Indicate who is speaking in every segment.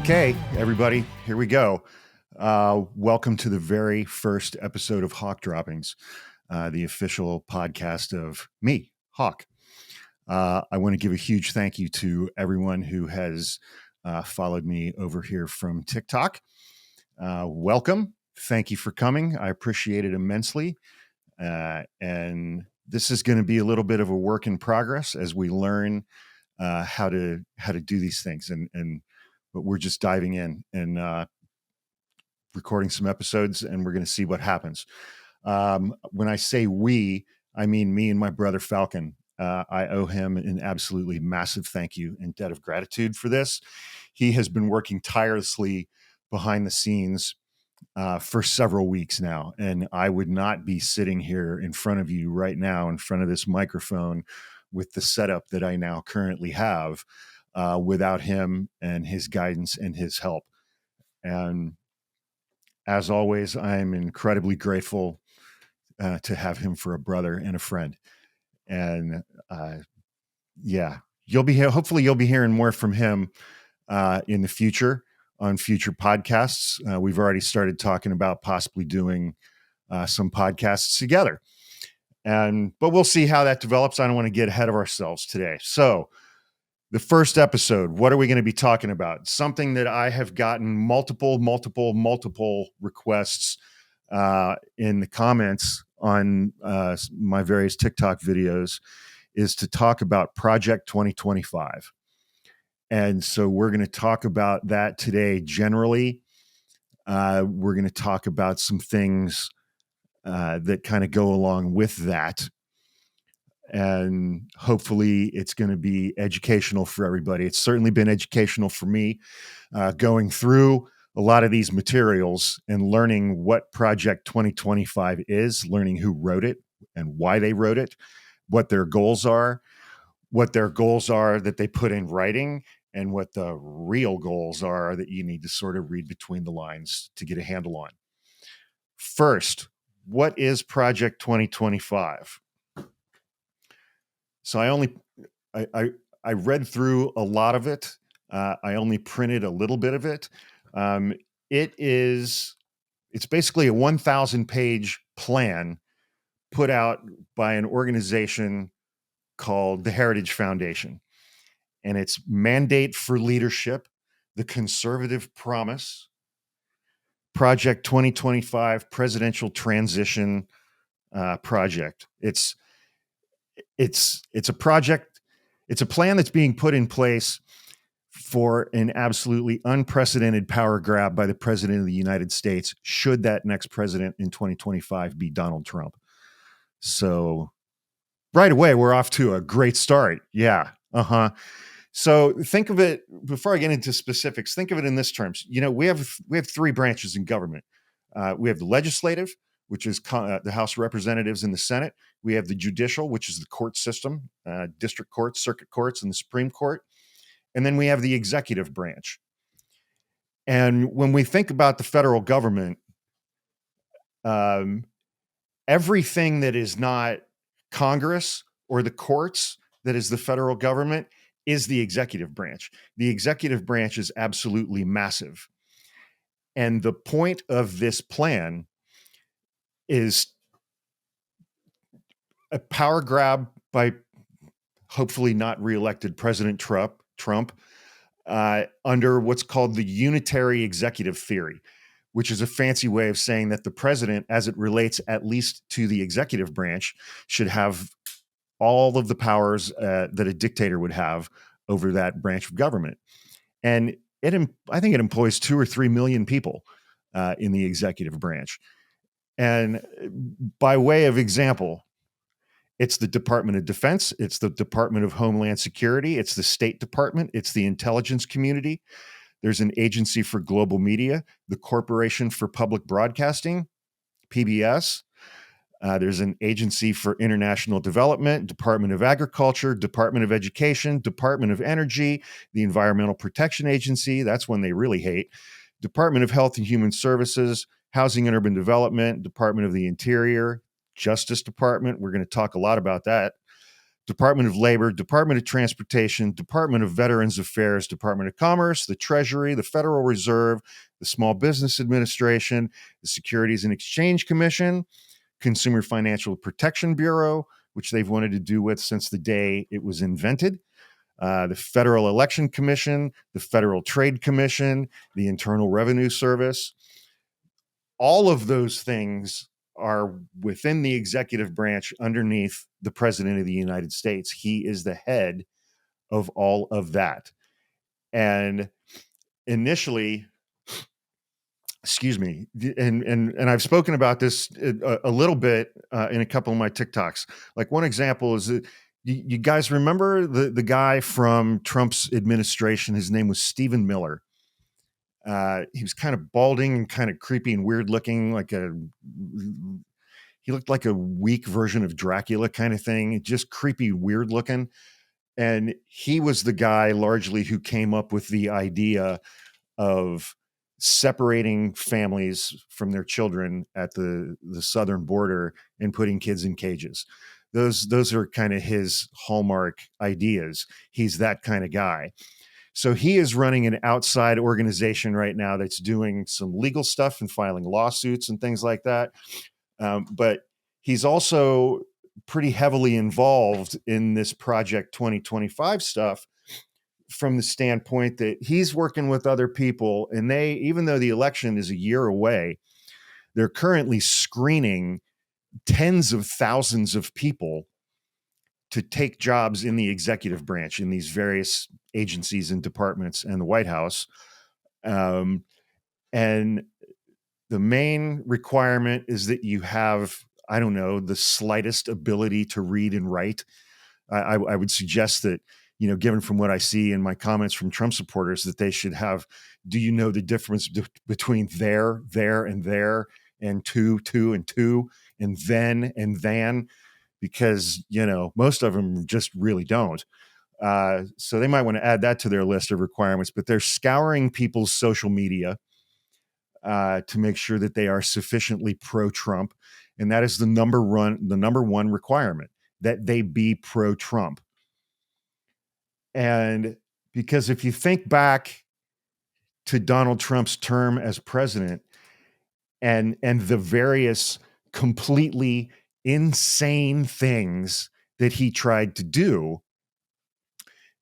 Speaker 1: Okay, everybody, here we go. Welcome to the very first episode of Hawk Droppings, the official podcast of me, Hawk. I want to give a huge thank you to everyone who has followed me over here from TikTok. Welcome. Thank you for coming. I appreciate it immensely. And this is going to be a little bit of a work in progress as we learn how to do these things. But we're just diving in and recording some episodes, and we're going to see what happens. When I say we, I mean me and my brother Falcon. I owe him an absolutely massive thank you and debt of gratitude for this. He has been working tirelessly behind the scenes for several weeks now, and I would not be sitting here in front of you right now in front of this microphone with the setup that I now currently have without him and his guidance and his help. And as always, I'm incredibly grateful to have him for a brother and a friend. And you'll be here. Hopefully you'll be hearing more from him in the future on future podcasts. We've already started talking about possibly doing some podcasts together. But we'll see how that develops. I don't want to get ahead of ourselves today. So the first episode, what are we going to be talking about? Something that I have gotten multiple requests in the comments on my various TikTok videos is to talk about Project 2025. And so we're going to talk about that today generally. We're going to talk about some things that kind of go along with that. And hopefully it's going to be educational for everybody. It's certainly been educational for me going through a lot of these materials and learning what Project 2025 is, learning who wrote it and why they wrote it, what their goals are that they put in writing, and what the real goals are that you need to sort of read between the lines to get a handle on. First, what is Project 2025? So I read through a lot of it. I only printed a little bit of it. It's basically a 1,000-page plan put out by an organization called the Heritage Foundation. And it's Mandate for Leadership, the Conservative Promise, Project 2025 Presidential Transition Project. It's a project. It's a plan that's being put in place for an absolutely unprecedented power grab by the president of the United States, should that next president in 2025 be Donald Trump. So right away, we're off to a great start. Yeah. So think of it, before I get into specifics, think of it in this terms. You know, we have three branches in government. We have the legislative, which is the House of Representatives and the Senate. We have the judicial, which is the court system, district courts, circuit courts, and the Supreme Court. And then we have the executive branch. And when we think about the federal government, everything that is not Congress or the courts that is the federal government is the executive branch. The executive branch is absolutely massive. And the point of this plan is a power grab by hopefully not reelected President Trump under what's called the unitary executive theory, which is a fancy way of saying that the president, as it relates at least to the executive branch, should have all of the powers that a dictator would have over that branch of government. And I think it employs 2 or 3 million people in the executive branch. And by way of example, it's the Department of Defense, it's the Department of Homeland Security, it's the State Department, it's the intelligence community. There's an agency for global media, the Corporation for Public Broadcasting, PBS. There's an agency for international development, Department of Agriculture, Department of Education, Department of Energy, the Environmental Protection Agency. That's one they really hate. Department of Health and Human Services, Housing and Urban Development, Department of the Interior, Justice Department. We're going to talk a lot about that. Department of Labor, Department of Transportation, Department of Veterans Affairs, Department of Commerce, the Treasury, the Federal Reserve, the Small Business Administration, the Securities and Exchange Commission, Consumer Financial Protection Bureau, which they've wanted to do with since the day it was invented, the Federal Election Commission, the Federal Trade Commission, the Internal Revenue Service. All of those things are within the executive branch underneath the President of the United States. He is the head of all of that. And initially, excuse me, and I've spoken about this a little bit in a couple of my TikToks. Like one example is that you guys remember the guy from Trump's administration? His name was Stephen Miller. He was kind of balding and kind of creepy and weird looking, he looked like a weak version of Dracula kind of thing, just creepy, weird looking. And he was the guy largely who came up with the idea of separating families from their children at the southern border and putting kids in cages. Those are kind of his hallmark ideas. He's that kind of guy. So he is running an outside organization right now that's doing some legal stuff and filing lawsuits and things like that. But he's also pretty heavily involved in this Project 2025 stuff from the standpoint that he's working with other people, and they, even though the election is a year away, they're currently screening tens of thousands of people to take jobs in the executive branch in these various agencies and departments and the White House. And the main requirement is that you have, I don't know, the slightest ability to read and write. I would suggest that, given from what I see in my comments from Trump supporters, that they should have, do you know the difference between there, and there, and to, and to, and then, and than? Because, most of them just really don't. So they might want to add that to their list of requirements, but they're scouring people's social media to make sure that they are sufficiently pro-Trump. And that is the number one requirement, that they be pro-Trump. And because if you think back to Donald Trump's term as president and the various completely insane things that he tried to do,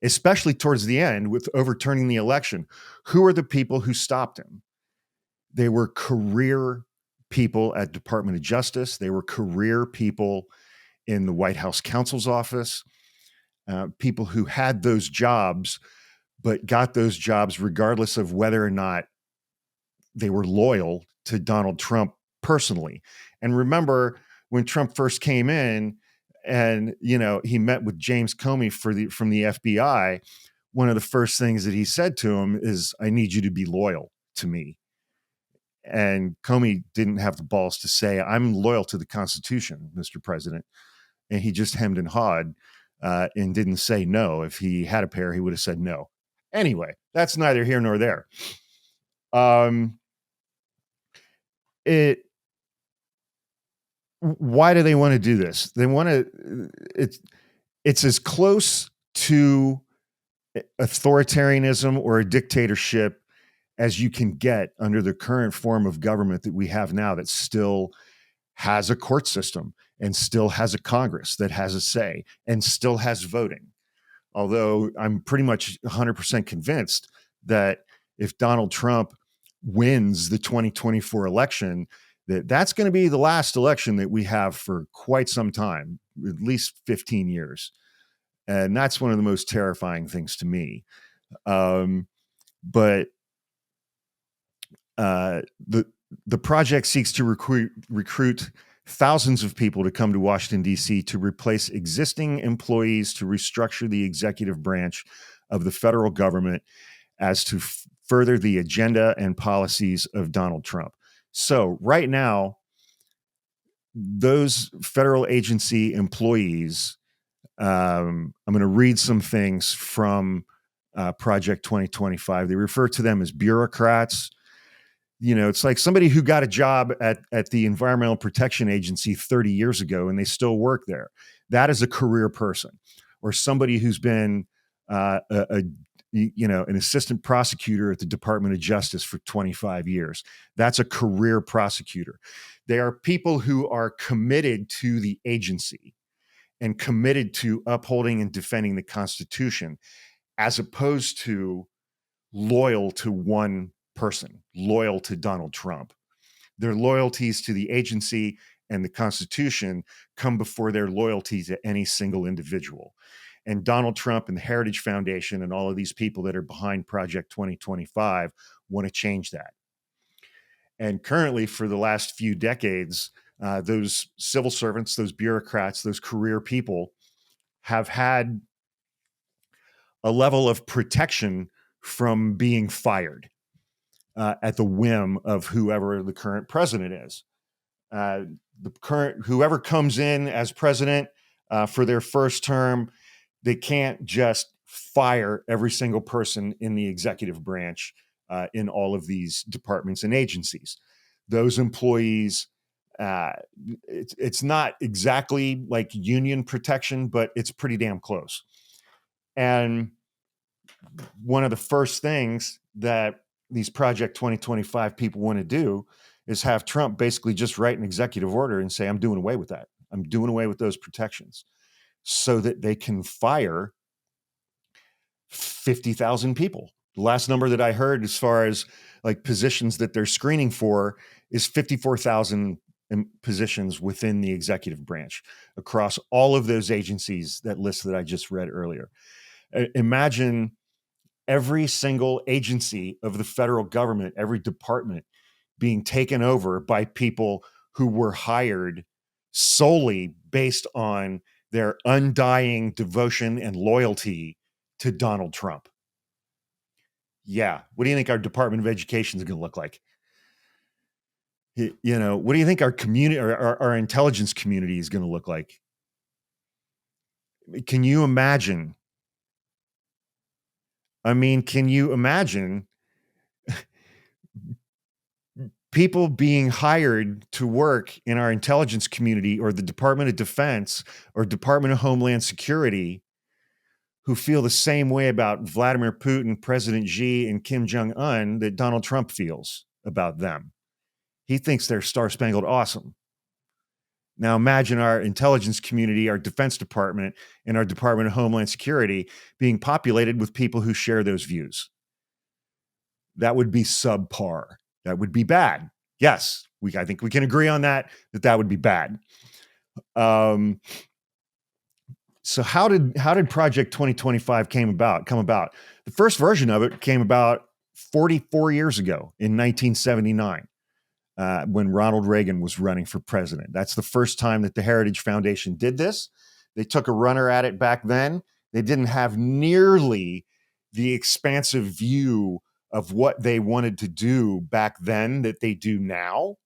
Speaker 1: especially towards the end with overturning the election, who are the people who stopped him? They were career people at Department of Justice. They were career people in the White House counsel's office, people who had those jobs, but got those jobs regardless of whether or not they were loyal to Donald Trump personally. And remember, when Trump first came in and, he met with James Comey from the FBI, one of the first things that he said to him is, I need you to be loyal to me. And Comey didn't have the balls to say, I'm loyal to the Constitution, Mr. President. And he just hemmed and hawed and didn't say no. If he had a pair, he would have said no. Anyway, that's neither here nor there. Why do they want to do this? They want to, it's as close to authoritarianism or a dictatorship as you can get under the current form of government that we have now, that still has a court system and still has a Congress that has a say and still has voting. Although I'm pretty much 100% convinced that if Donald Trump wins the 2024 election, that's going to be the last election that we have for quite some time, at least 15 years. And that's one of the most terrifying things to me. But the project seeks to recruit thousands of people to come to Washington, D.C. to replace existing employees, to restructure the executive branch of the federal government as to further the agenda and policies of Donald Trump. So right now, those federal agency employees, I'm going to read some things from Project 2025. They refer to them as bureaucrats. It's like somebody who got a job at the Environmental Protection Agency 30 years ago and they still work there. That is a career person. Or somebody who's been an assistant prosecutor at the Department of Justice for 25 years. That's a career prosecutor. They are people who are committed to the agency and committed to upholding and defending the Constitution, as opposed to loyal to one person, loyal to Donald Trump. Their loyalties to the agency and the Constitution come before their loyalty to any single individual. And Donald Trump and the Heritage Foundation and all of these people that are behind Project 2025 want to change that. And currently, for the last few decades, those civil servants, those bureaucrats, those career people have had a level of protection from being fired at the whim of whoever the current president is. Whoever comes in as president for their first term, they can't just fire every single person in the executive branch in all of these departments and agencies. Those employees, it's not exactly like union protection, but it's pretty damn close. And one of the first things that these Project 2025 people want to do is have Trump basically just write an executive order and say, I'm doing away with that. I'm doing away with those protections so that they can fire 50,000 people. The last number that I heard as far as like positions that they're screening for is 54,000 positions within the executive branch across all of those agencies, that list that I just read earlier. Imagine every single agency of the federal government, every department being taken over by people who were hired solely based on their undying devotion and loyalty to Donald Trump. Yeah. What do you think our Department of Education is going to look like? What do you think our community, our intelligence community is going to look like? Can you imagine? Can you imagine people being hired to work in our intelligence community or the Department of Defense or Department of Homeland Security who feel the same way about Vladimir Putin, President Xi, and Kim Jong-un that Donald Trump feels about them? He thinks they're star-spangled awesome. Now imagine our intelligence community, our Defense Department, and our Department of Homeland Security being populated with people who share those views. That would be subpar. That would be bad. Yes, I think we can agree on that would be bad. So how did Project 2025 come about? The first version of it came about 44 years ago in 1979. When Ronald Reagan was running for president. That's the first time that the Heritage Foundation did this. They took a runner at it back then. They didn't have nearly the expansive view of what they wanted to do back then that they do now.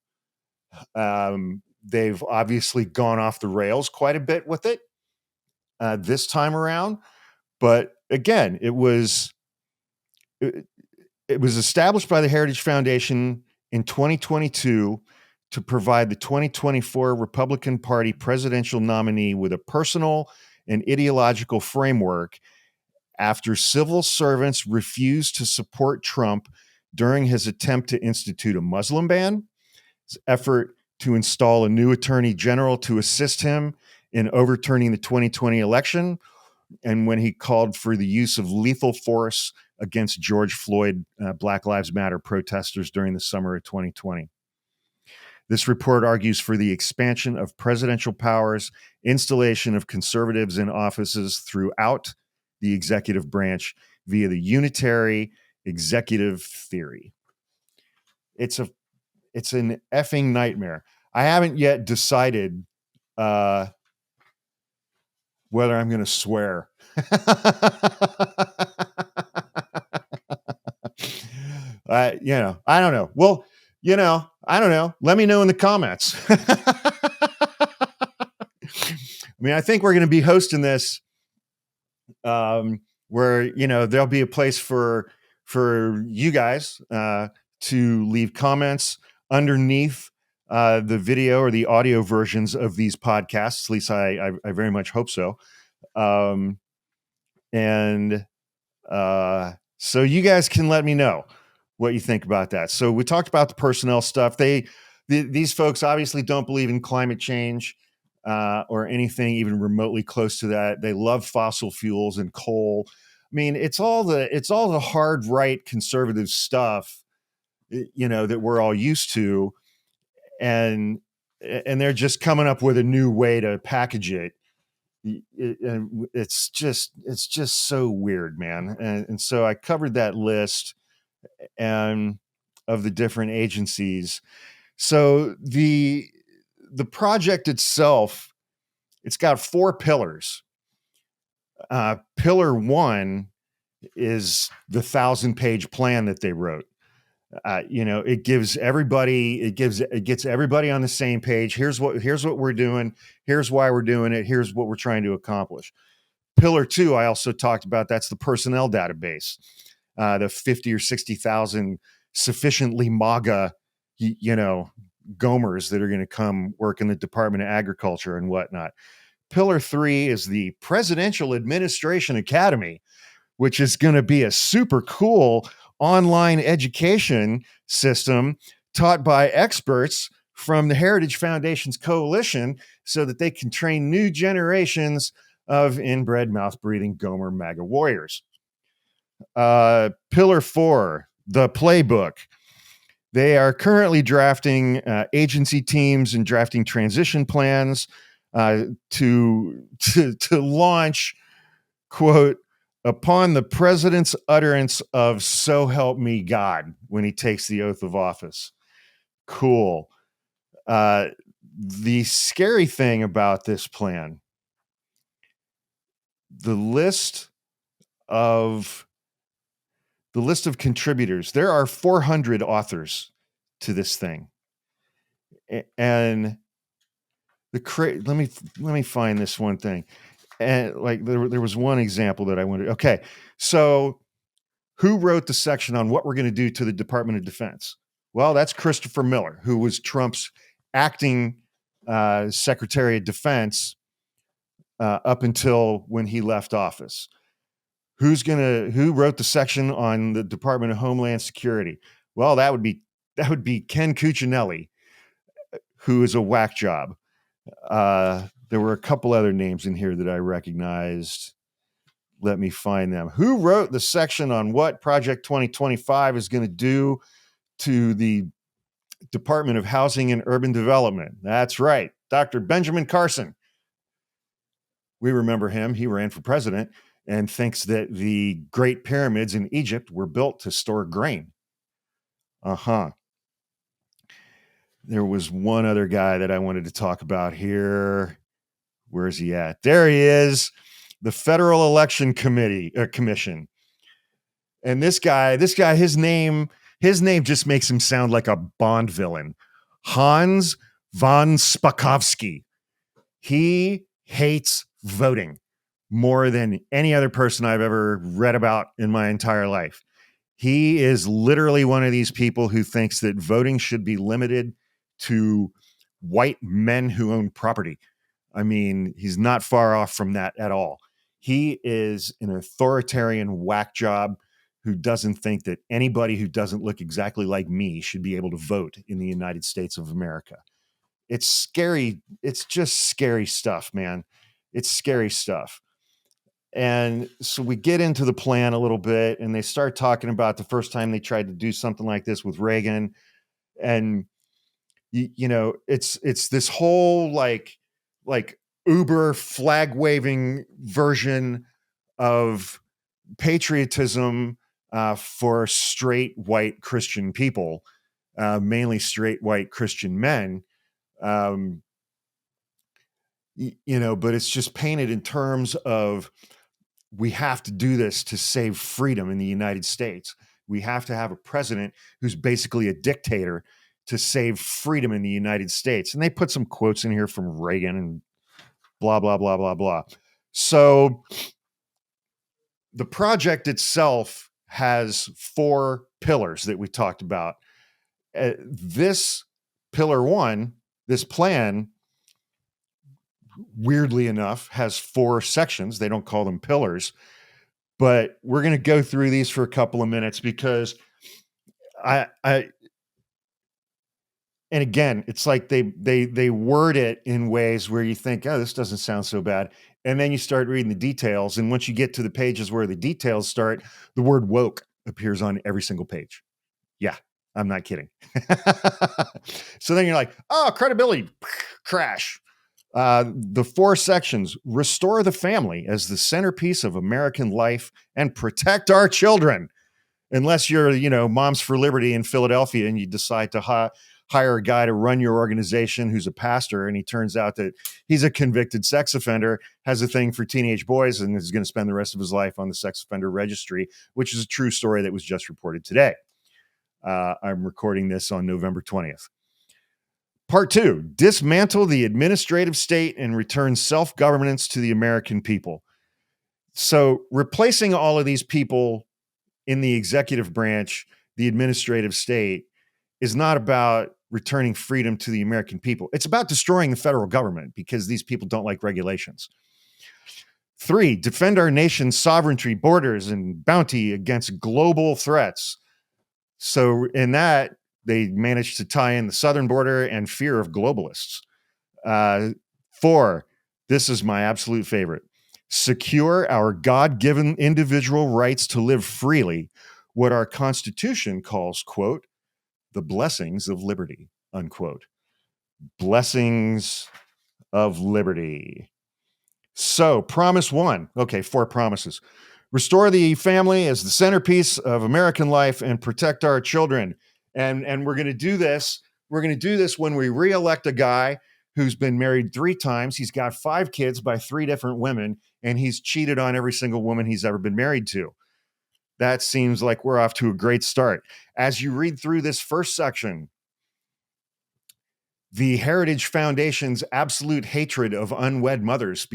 Speaker 1: They've obviously gone off the rails quite a bit with it this time around. But again, it was established by the Heritage Foundation in 2022 to provide the 2024 Republican Party presidential nominee with a personal and ideological framework after civil servants refused to support Trump during his attempt to institute a Muslim ban, his effort to install a new attorney general to assist him in overturning the 2020 election, and when he called for the use of lethal force against George Floyd Black Lives Matter protesters during the summer of 2020. This report argues for the expansion of presidential powers, installation of conservatives in offices throughout the executive branch via the unitary executive theory. It's an effing nightmare. I haven't yet decided whether I'm going to swear. I don't know. Well, I don't know. Let me know in the comments. I think we're going to be hosting this where, there'll be a place for you guys to leave comments underneath the video or the audio versions of these podcasts. At least I very much hope so. And so you guys can let me know what you think about that. So we talked about the personnel stuff. These folks obviously don't believe in climate change or anything even remotely close to that. They love fossil fuels and coal. I mean, it's all the hard right conservative stuff, that we're all used to, and they're just coming up with a new way to package it. It's just so weird, man. And so I covered that list and of the different agencies. So the project itself, it's got 4 pillars. Pillar 1 is the 1,000-page plan that they wrote. It gets everybody on the same page. Here's what we're doing. Here's why we're doing it. Here's what we're trying to accomplish. Pillar 2, I also talked about, that's the personnel database, the 50 or 60,000 sufficiently MAGA, Gomers that are going to come work in the Department of Agriculture and whatnot. Pillar 3 is the Presidential Administration Academy, which is going to be a super cool online education system taught by experts from the Heritage Foundation's coalition so that they can train new generations of inbred, mouth-breathing Gomer MAGA warriors. Pillar 4, the playbook. They are currently drafting agency teams and drafting transition plans to launch, quote, upon the president's utterance of "So help me God" when he takes the oath of office. Cool. The scary thing about this plan, the list of contributors, there are 400 authors to this thing. And let me find this one thing. And like there was one example that I wanted. Okay. So who wrote the section on what we're going to do to the Department of Defense? Well, that's Christopher Miller, who was Trump's acting Secretary of Defense up until when he left office. Who wrote the section on the Department of Homeland Security? Well, that would be Ken Cuccinelli, who is a whack job. There were a couple other names in here that I recognized. Let me find them. Who wrote the section on what Project 2025 is going to do to the Department of Housing and Urban Development? That's right, Dr. Benjamin Carson. We remember him. He ran for president and thinks that the Great Pyramids in Egypt were built to store grain. There was one other guy that I wanted to talk about here. Where is he at? There he is. The Federal Election Commission. And this guy, his name just makes him sound like a Bond villain. Hans von Spakovsky. He hates voting more than any other person I've ever read about in my entire life. He is literally one of these people who thinks that voting should be limited to white men who own property. I mean, he's not far off from that at all. He is an authoritarian whack job who doesn't think that anybody who doesn't look exactly like me should be able to vote in the United States of America. It's scary. It's just scary stuff, man. It's scary stuff. And so we get into the plan a little bit, and they start talking about the first time they tried to do something like this with Reagan. And, it's this whole like uber flag waving version of patriotism for straight white Christian people, mainly straight white Christian men. But it's just painted in terms of, we have to do this to save freedom in the United States. We have to have a president who's basically a dictator to save freedom in the United States. And they put some quotes in here from Reagan and blah, blah, blah, blah, blah. So the project itself has 4 pillars that we talked about. This pillar one, this plan, weirdly enough, has 4 sections. They don't call them pillars, but we're going to go through these for a couple of minutes because and again, it's like they word it in ways where you think, oh, this doesn't sound so bad. And then you start reading the details. And once you get to the pages where the details start, the word woke appears on every single page. Yeah, I'm not kidding. So then you're like, oh, credibility, crash. The 4 sections: restore the family as the centerpiece of American life and protect our children. Unless you're, Moms for Liberty in Philadelphia and you decide to hire a guy to run your organization who's a pastor, and he turns out that he's a convicted sex offender, has a thing for teenage boys, and is going to spend the rest of his life on the sex offender registry, which is a true story that was just reported today. I'm recording this on November 20th. Part 2, dismantle the administrative state and return self-governance to the American people. So replacing all of these people in the executive branch, the administrative state, is not about returning freedom to the American people. It's about destroying the federal government because these people don't like regulations. 3, defend our nation's sovereignty, borders, and bounty against global threats. So in that, they managed to tie in the southern border and fear of globalists. 4, this is my absolute favorite: secure our God-given individual rights to live freely, what our Constitution calls, quote, the blessings of liberty, unquote. Blessings of liberty. So, promise 1. Okay, 4 promises. Restore the family as the centerpiece of American life and protect our children. And we're going to do this. We're going to do this when we reelect a guy who's been married 3 times. He's got 5 kids by 3 different women, and he's cheated on every single woman he's ever been married to. That seems like we're off to a great start. As you read through this first section, the Heritage Foundation's absolute hatred of unwed mothers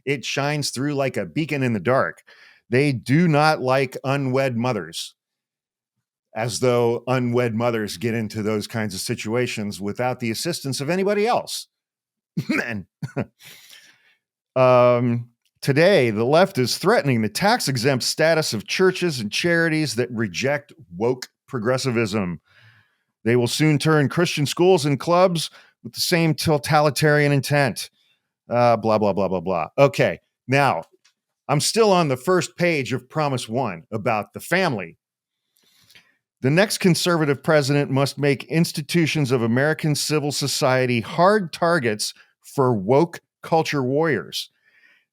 Speaker 1: it shines through like a beacon in the dark. They do not like unwed mothers, as though unwed mothers get into those kinds of situations without the assistance of anybody else. Today, the left is threatening the tax-exempt status of churches and charities that reject woke progressivism. They will soon turn Christian schools and clubs with the same totalitarian intent. Blah, blah, blah, blah, blah. Okay, now, I'm still on the first page of Promise 1 about the family. The next conservative president must make institutions of American civil society hard targets for woke culture warriors.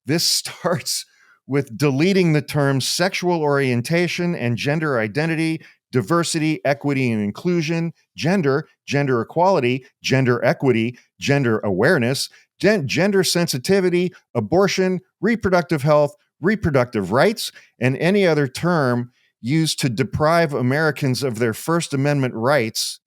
Speaker 1: This starts with deleting the terms sexual orientation and gender identity, diversity, equity, and inclusion, gender equality, gender equity, gender awareness, gender sensitivity, abortion, reproductive health, reproductive rights, and any other term used to deprive Americans of their First Amendment rights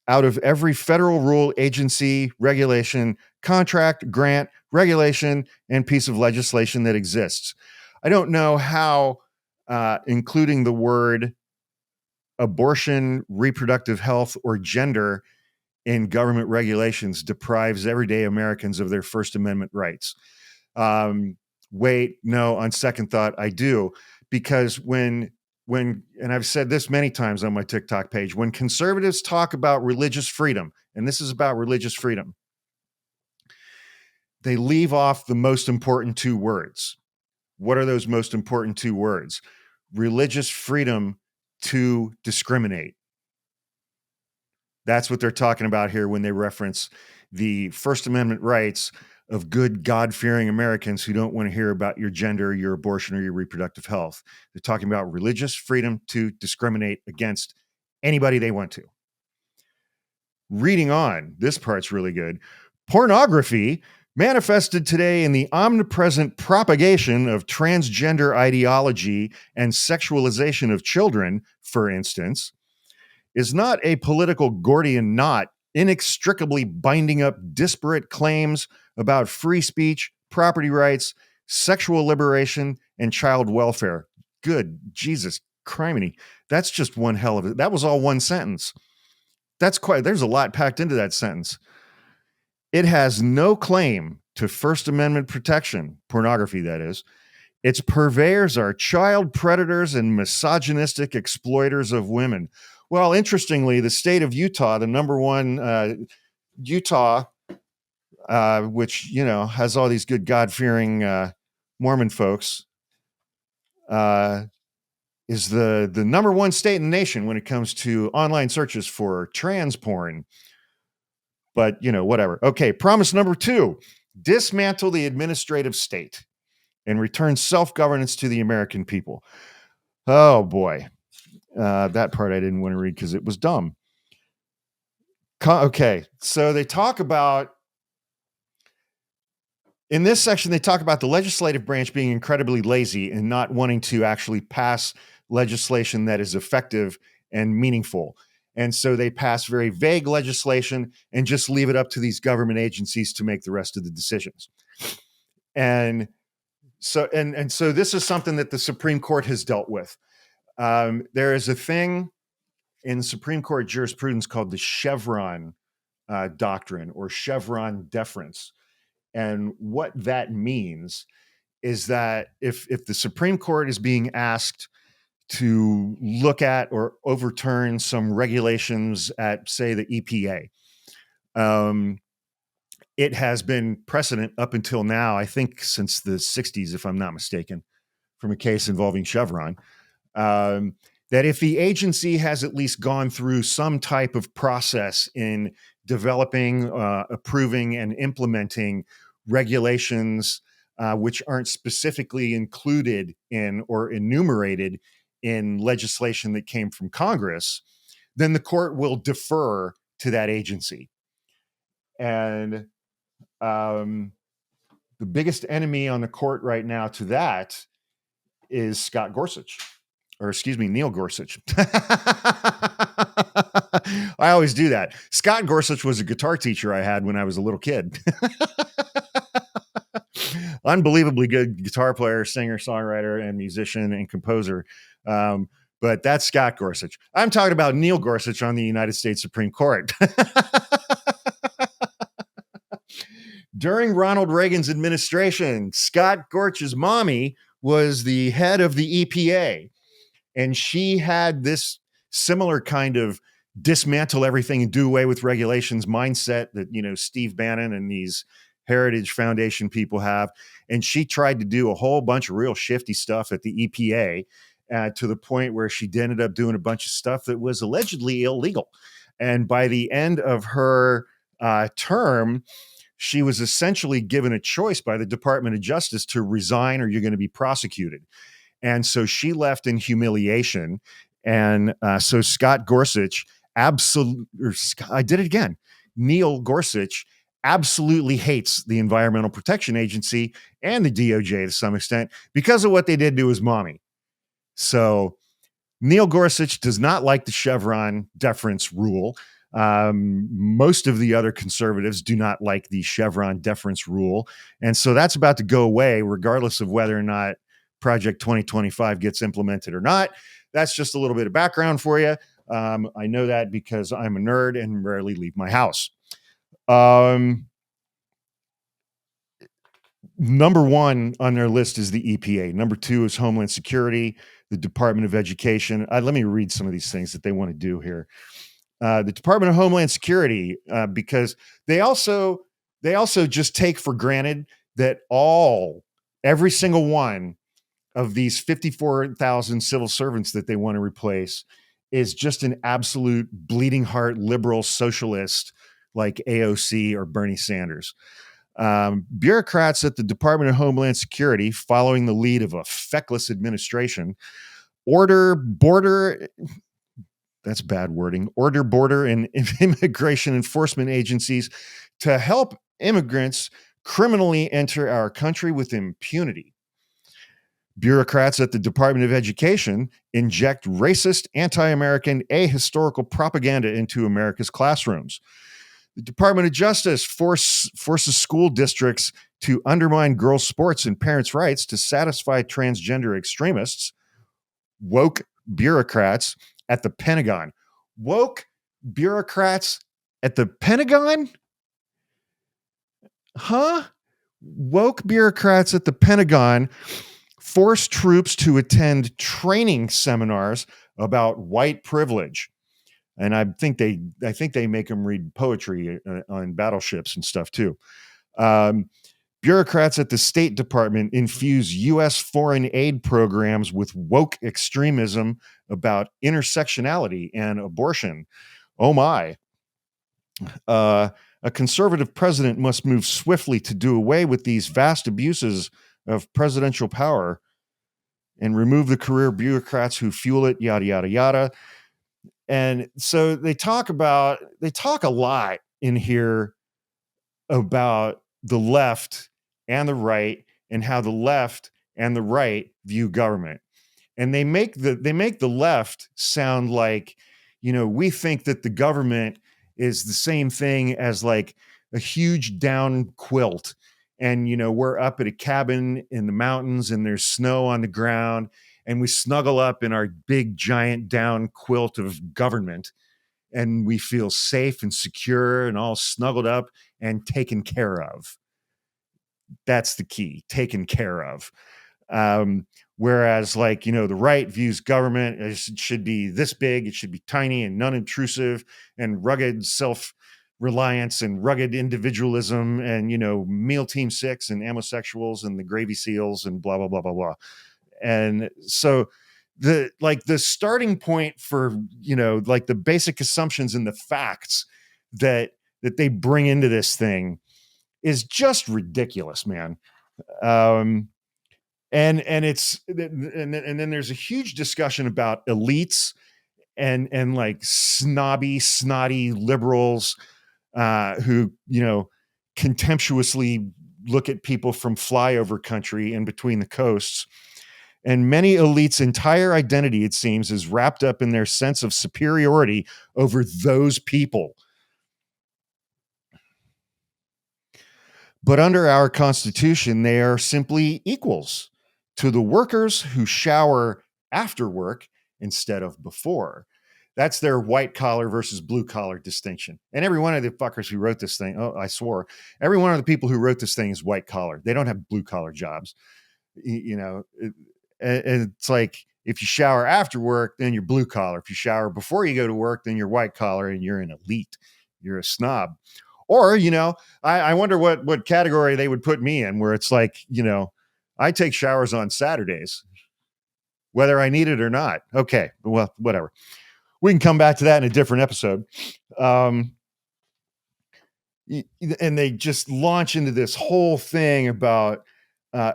Speaker 1: out of every federal rule, agency, regulation, contract, grant, regulation, and piece of legislation that exists. I don't know how including the word abortion, reproductive health, or gender in government regulations deprives everyday Americans of their First Amendment rights. Wait, no, on second thought, I do. Because when, and I've said this many times on my TikTok page, when conservatives talk about religious freedom, and this is about religious freedom, they leave off the most important 2 words. What are those most important 2 words? Religious freedom to discriminate. That's what they're talking about here when they reference the First Amendment rights of good, God-fearing Americans who don't want to hear about your gender, your abortion, or your reproductive health. They're talking about religious freedom to discriminate against anybody they want to. Reading on, this part's really good. Pornography manifested today in the omnipresent propagation of transgender ideology and sexualization of children, for instance, is not a political Gordian knot inextricably binding up disparate claims about free speech, property rights, sexual liberation, and child welfare. Good Jesus criminy. That's just one hell of it. That was all one sentence. There's a lot packed into that sentence. It has no claim to First Amendment protection, pornography, that is. Its purveyors are child predators and misogynistic exploiters of women. Well, interestingly, the state of Utah, the number one Utah, which, has all these good God-fearing Mormon folks, is the number one state in the nation when it comes to online searches for trans porn. But, whatever. Okay, promise number 2, dismantle the administrative state and return self-governance to the American people. Oh, boy. That part I didn't want to read because it was dumb. Okay, so they talk about, in this section, they talk about the legislative branch being incredibly lazy and not wanting to actually pass legislation that is effective and meaningful. And so they pass very vague legislation and just leave it up to these government agencies to make the rest of the decisions. And so this is something that the Supreme Court has dealt with. There is a thing in Supreme Court jurisprudence called the Chevron doctrine, or Chevron deference. And what that means is that if the Supreme Court is being asked to look at or overturn some regulations at, say, the EPA, it has been precedent up until now, I think since the 60s, if I'm not mistaken, from a case involving Chevron, that if the agency has at least gone through some type of process in developing, approving, and implementing regulations which aren't specifically included in or enumerated in legislation that came from Congress, then the court will defer to that agency. And the biggest enemy on the court right now to that is Scott Gorsuch. Or excuse me, Neil Gorsuch. I always do that. Scott Gorsuch was a guitar teacher I had when I was a little kid. Unbelievably good guitar player, singer, songwriter, and musician and composer. But that's Scott Gorsuch. I'm talking about Neil Gorsuch on the United States Supreme Court. During Ronald Reagan's administration, Scott Gorsuch's mommy was the head of the EPA. And she had this similar kind of dismantle everything and do away with regulations mindset that, Steve Bannon and these Heritage Foundation people have. And she tried to do a whole bunch of real shifty stuff at the EPA to the point where she ended up doing a bunch of stuff that was allegedly illegal. And by the end of her term, she was essentially given a choice by the Department of Justice to resign or you're going to be prosecuted. And so she left in humiliation. And so Scott Gorsuch Neil Gorsuch absolutely hates the Environmental Protection Agency and the DOJ to some extent because of what they did to his mommy. So Neil Gorsuch does not like the Chevron deference rule. Most of the other conservatives do not like the Chevron deference rule. And so that's about to go away, regardless of whether or not Project 2025 gets implemented or not. That's just a little bit of background for you. I know that because I'm a nerd and rarely leave my house. Number 1 on their list is the EPA. Number 2 is Homeland Security, the Department of Education. Let me read some of these things that they want to do here. The Department of Homeland Security, because they also just take for granted that every single one of these 54,000 civil servants that they want to replace is just an absolute bleeding heart liberal socialist like AOC or Bernie Sanders. Bureaucrats at the Department of Homeland Security, following the lead of a feckless administration, order border and immigration enforcement agencies to help immigrants criminally enter our country with impunity. Bureaucrats at the Department of Education inject racist, anti-American, ahistorical propaganda into America's classrooms. The Department of Justice forces school districts to undermine girls' sports and parents' rights to satisfy transgender extremists. Woke bureaucrats at the Pentagon. Woke bureaucrats at the Pentagon? Huh? Woke bureaucrats at the Pentagon force troops to attend training seminars about white privilege. And I think they make them read poetry on battleships and stuff too. Bureaucrats at the State Department infuse U.S. foreign aid programs with woke extremism about intersectionality and abortion. Oh my. A conservative president must move swiftly to do away with these vast abuses of presidential power and remove the career bureaucrats who fuel it, yada, yada, yada. And so they talk a lot in here about the left and the right and how the left and the right view government. And they make the left sound like, we think that the government is the same thing as like a huge down quilt. And, we're up at a cabin in the mountains and there's snow on the ground and we snuggle up in our big giant down quilt of government and we feel safe and secure and all snuggled up and taken care of. That's the key, taken care of. Whereas like, the right views government as it should be this big, it should be tiny and non-intrusive and rugged self-reliance and rugged individualism and, meal team 6 and amosexuals and the gravy seals and blah, blah, blah, blah, blah. And so the starting point for, like the basic assumptions and the facts that they bring into this thing is just ridiculous, man. And then there's a huge discussion about elites and like snotty liberals who contemptuously look at people from flyover country in between the coasts. And many elites' entire identity, it seems, is wrapped up in their sense of superiority over those people. But under our Constitution, they are simply equals to the workers who shower after work instead of before. That's their white collar versus blue collar distinction. And every one of the fuckers who wrote this thing, I swore, every one of the people who wrote this thing is white collar. They don't have blue collar jobs. And it's like, if you shower after work, then you're blue collar. If you shower before you go to work, then you're white collar and you're an elite. You're a snob. Or, I wonder what category they would put me in, where it's like, I take showers on Saturdays, whether I need it or not. Okay, well, whatever. We can come back to that in a different episode. And they just launch into this whole thing about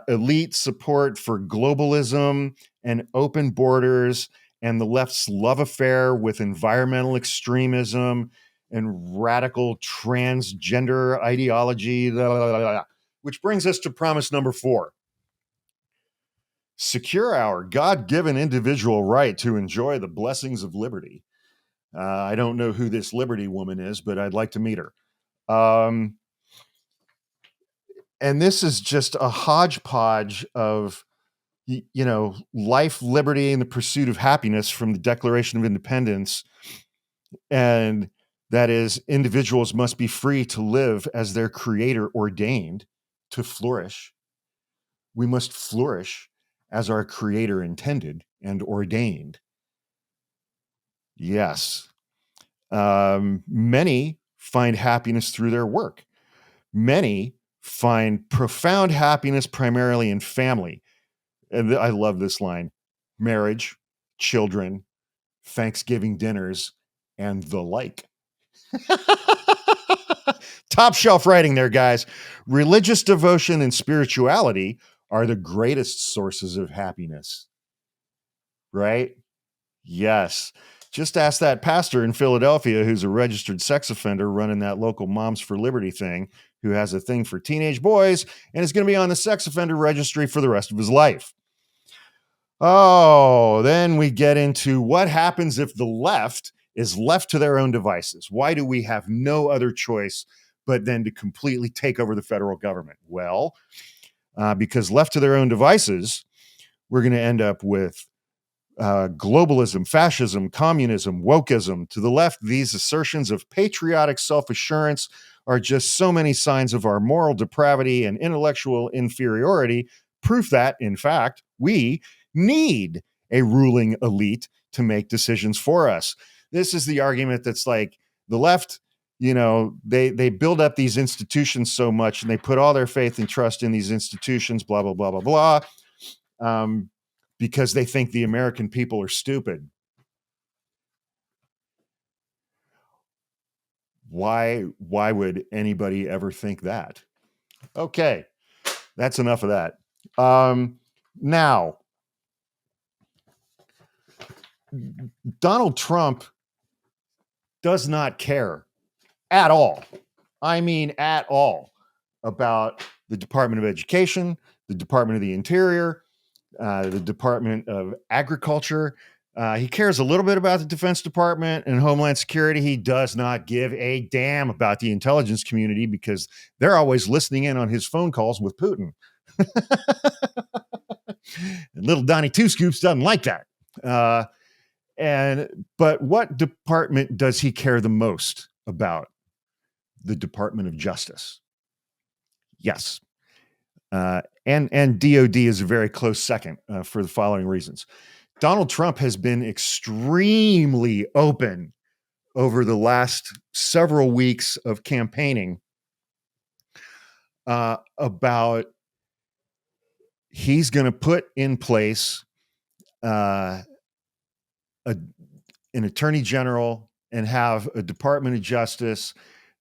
Speaker 1: elite support for globalism and open borders and the left's love affair with environmental extremism and radical transgender ideology, blah, blah, blah, blah. Which brings us to promise number 4. Secure our God-given individual right to enjoy the blessings of liberty. I don't know who this Liberty woman is, but I'd like to meet her. And this is just a hodgepodge of, life, liberty, and the pursuit of happiness from the Declaration of Independence. And that is, individuals must be free to live as their creator ordained to flourish. We must flourish as our creator intended and ordained. Yes. Many find happiness through their work. Many find profound happiness primarily in family. And I love this line: marriage, children, Thanksgiving dinners, and the like. Top shelf writing there, guys. Religious devotion and spirituality are the greatest sources of happiness. Right? Yes. Just ask that pastor in Philadelphia who's a registered sex offender running that local Moms for Liberty thing, who has a thing for teenage boys and is going to be on the sex offender registry for the rest of his life. Oh, then we get into what happens if the left is left to their own devices. Why do we have no other choice but then to completely take over the federal government? Well, because left to their own devices, we're going to end up with globalism, fascism, communism, wokeism. To the left, these assertions of patriotic self-assurance are just so many signs of our moral depravity and intellectual inferiority, proof that, in fact, we need a ruling elite to make decisions for us. This is the argument that's like the left, they build up these institutions so much and they put all their faith and trust in these institutions, blah, blah, blah, blah, blah, because they think the American people are stupid. Why would anybody ever think that? Okay, that's enough of that. Now, Donald Trump does not care at all. I mean, at all, about the Department of Education, the Department of the Interior, the Department of Agriculture. He cares a little bit about the Defense Department and Homeland Security. He does not give a damn about the intelligence community because they're always listening in on his phone calls with Putin. And little Donnie Two Scoops doesn't like that. But what department does he care the most about? The Department of Justice. Yes. And DOD is a very close second for the following reasons. Donald Trump has been extremely open over the last several weeks of campaigning about he's going to put in place an attorney general and have a Department of Justice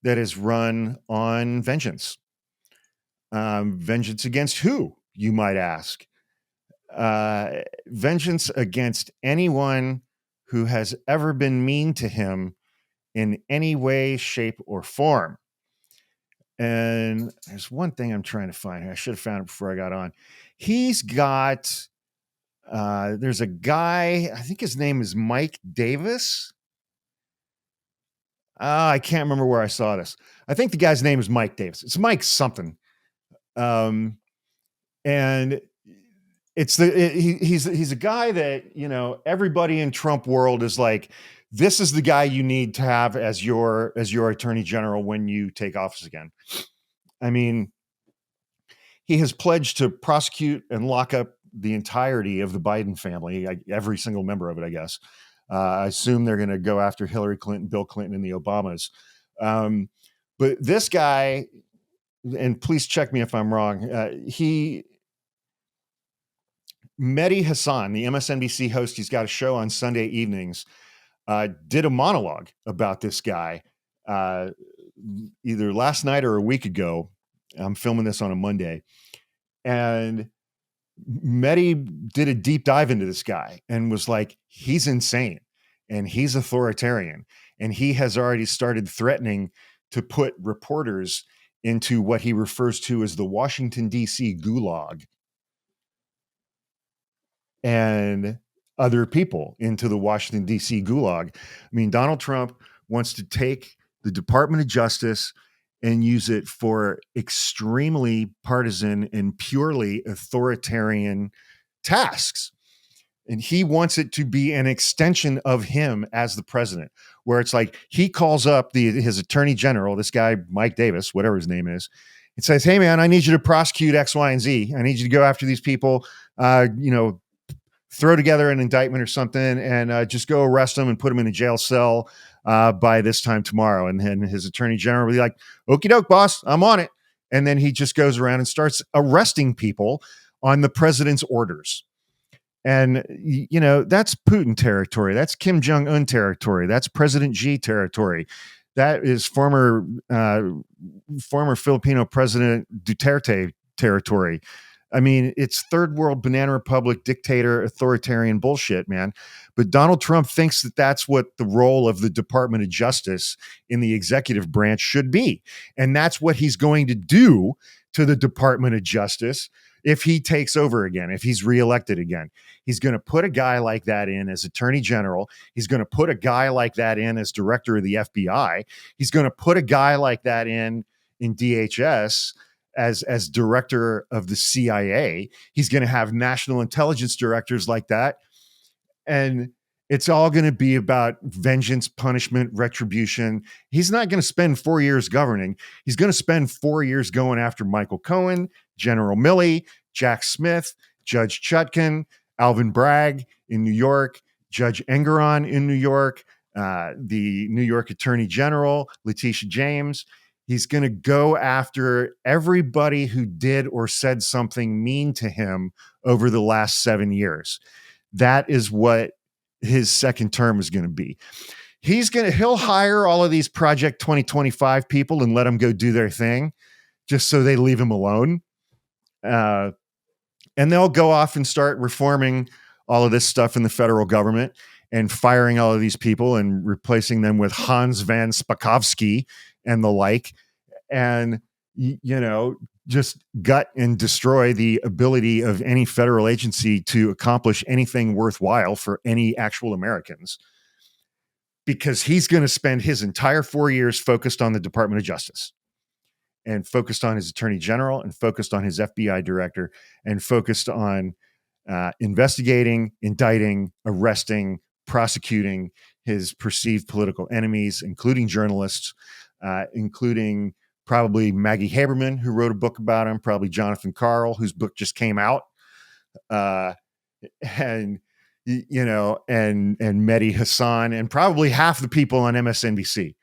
Speaker 1: that is run on vengeance. Vengeance against who, you might ask? Vengeance against anyone who has ever been mean to him in any way, shape, or form. And there's one thing I'm trying to find here. I should have found it before I got on. He's got, there's a guy, I think his name is Mike Davis. I can't remember where I saw this. I think the guy's name is Mike Davis. It's Mike something. And he's a guy that, everybody in Trump world is like, this is the guy you need to have as your attorney general when you take office again. I mean, he has pledged to prosecute and lock up the entirety of the Biden family, every single member of it, I guess. I assume they're going to go after Hillary Clinton, Bill Clinton, and the Obamas. But this guy, and please check me if I'm wrong, Mehdi Hassan, the MSNBC host, he's got a show on Sunday evenings, did a monologue about this guy either last night or a week ago. I'm filming this on a Monday. And Mehdi did a deep dive into this guy and was like, he's insane and he's authoritarian. And he has already started threatening to put reporters into what he refers to as the Washington, D.C. gulag, and other people into the Washington, D.C. gulag. I mean, Donald Trump wants to take the Department of Justice and use it for extremely partisan and purely authoritarian tasks. And he wants it to be an extension of him as the president, where it's like he calls up his attorney general, this guy, Mike Davis, whatever his name is, and says, hey, man, I need you to prosecute X, Y, and Z. I need you to go after these people, throw together an indictment or something and just go arrest them and put them in a jail cell by this time tomorrow. And then his attorney general will be like, okie doke, boss, I'm on it. And then he just goes around and starts arresting people on the president's orders. And, that's Putin territory. That's Kim Jong-un territory. That's President Xi territory. That is former Filipino President Duterte territory. I mean, it's third world banana republic dictator authoritarian bullshit, man. But Donald Trump thinks that that's what the role of the Department of Justice in the executive branch should be. And that's what he's going to do to the Department of Justice if he takes over again, if he's reelected again. He's going to put a guy like that in as attorney general. He's going to put a guy like that in as director of the FBI. He's going to put a guy like that in DHS as director of the CIA. He's going to have national intelligence directors like that. And it's all going to be about vengeance, punishment, retribution. He's not going to spend 4 years governing. He's going to spend 4 years going after Michael Cohen, General Milley, Jack Smith, Judge Chutkan, Alvin Bragg in New York, Judge Engeron in New York, the New York Attorney General, Letitia James. He's going to go after everybody who did or said something mean to him over the last 7 years. That is what his second term is going to be. He'll hire all of these Project 2025 people and let them go do their thing just so they leave him alone. And they'll go off and start reforming all of this stuff in the federal government and firing all of these people and replacing them with Hans van Spakovsky and the like. And, just gut and destroy the ability of any federal agency to accomplish anything worthwhile for any actual Americans, because he's going to spend his entire 4 years focused on the Department of Justice and focused on his attorney general and focused on his FBI director and focused on investigating, indicting, arresting, prosecuting his perceived political enemies, including journalists, including probably Maggie Haberman, who wrote a book about him, probably Jonathan Karl, whose book just came out, and Mehdi Hassan, and probably half the people on MSNBC.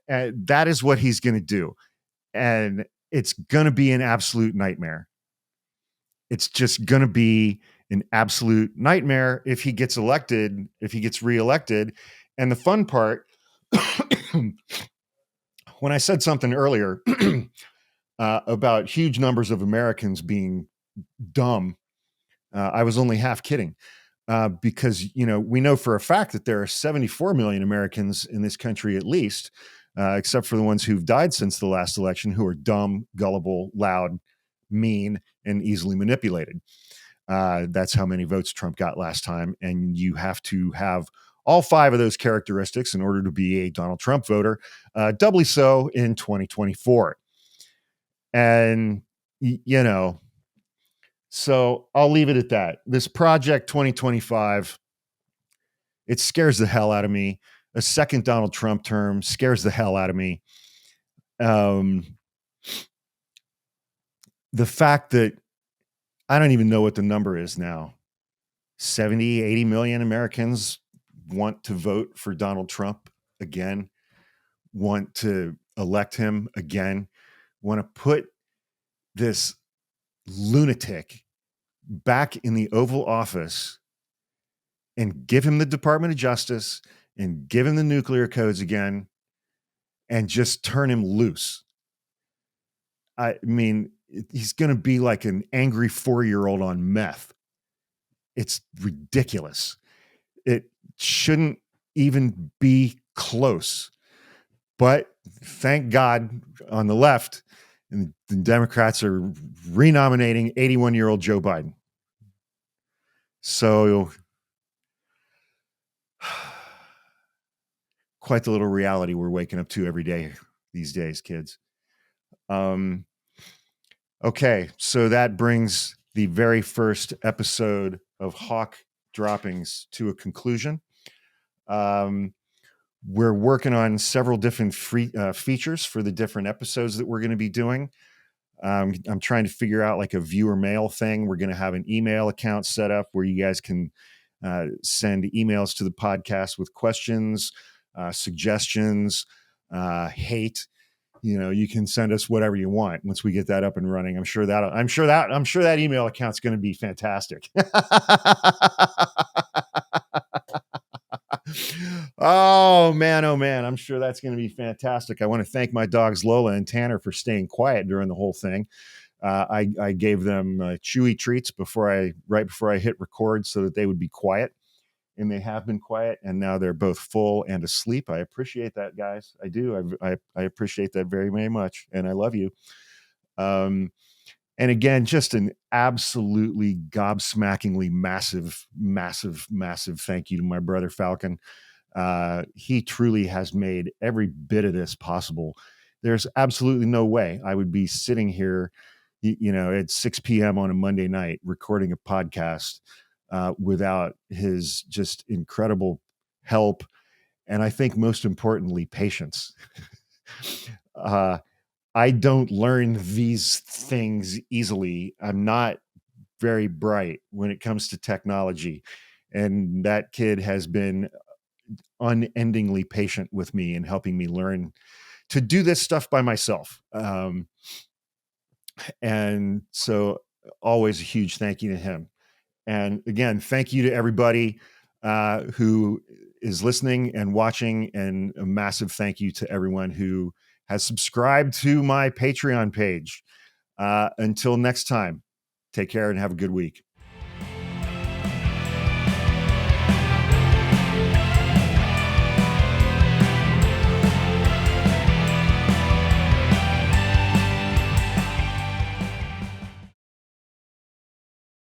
Speaker 1: That is what he's going to do. And it's going to be an absolute nightmare. It's just going to be an absolute nightmare if he gets elected, if he gets reelected. And the fun part, when I said something earlier about huge numbers of Americans being dumb, I was only half kidding, because, we know for a fact that there are 74 million Americans in this country, at least, except for the ones who've died since the last election, who are dumb, gullible, loud, mean, and easily manipulated. That's how many votes Trump got last time. And you have to have all 5 of those characteristics in order to be a Donald Trump voter, doubly so in 2024. And, so I'll leave it at that. This Project 2025, it scares the hell out of me. A second Donald Trump term scares the hell out of me. The fact that I don't even know what the number is now. 70, 80 million Americans want to vote for Donald Trump again, want to elect him again, want to put this lunatic back in the Oval Office and give him the Department of Justice and give him the nuclear codes again and just turn him loose. I mean, he's going to be like an angry 4-year-old on meth. It's ridiculous. It shouldn't even be close. But thank God on the left, and the Democrats are renominating 81-year-old Joe Biden. So quite the little reality we're waking up to every day these days, kids. Okay, so that brings the very first episode of Hawk Droppings to a conclusion. We're working on several different features for the different episodes that we're going to be doing. I'm trying to figure out like a viewer mail thing. We're going to have an email account set up where you guys can send emails to the podcast with questions, suggestions, hate. You can send us whatever you want once we get that up and running. I'm sure that email account's going to be fantastic. Oh man. I'm sure that's going to be fantastic. I want to thank my dogs Lola and Tanner for staying quiet during the whole thing. I gave them chewy treats right before I hit record so that they would be quiet, and they have been quiet, and now they're both full and asleep. I appreciate that, guys. I do. I appreciate that very, very much, and I love you. And again, just an absolutely gobsmackingly massive thank you to my brother Falcon. He truly has made every bit of this possible. There's absolutely no way I would be sitting here, at 6 p.m. on a Monday night recording a podcast without his just incredible help. And I think most importantly, patience. I don't learn these things easily. I'm not very bright when it comes to technology. And that kid has been unendingly patient with me and helping me learn to do this stuff by myself. And so always a huge thank you to him. And again, thank you to everybody who is listening and watching, and a massive thank you to everyone who has subscribed to my Patreon page. Until next time, take care and have a good week.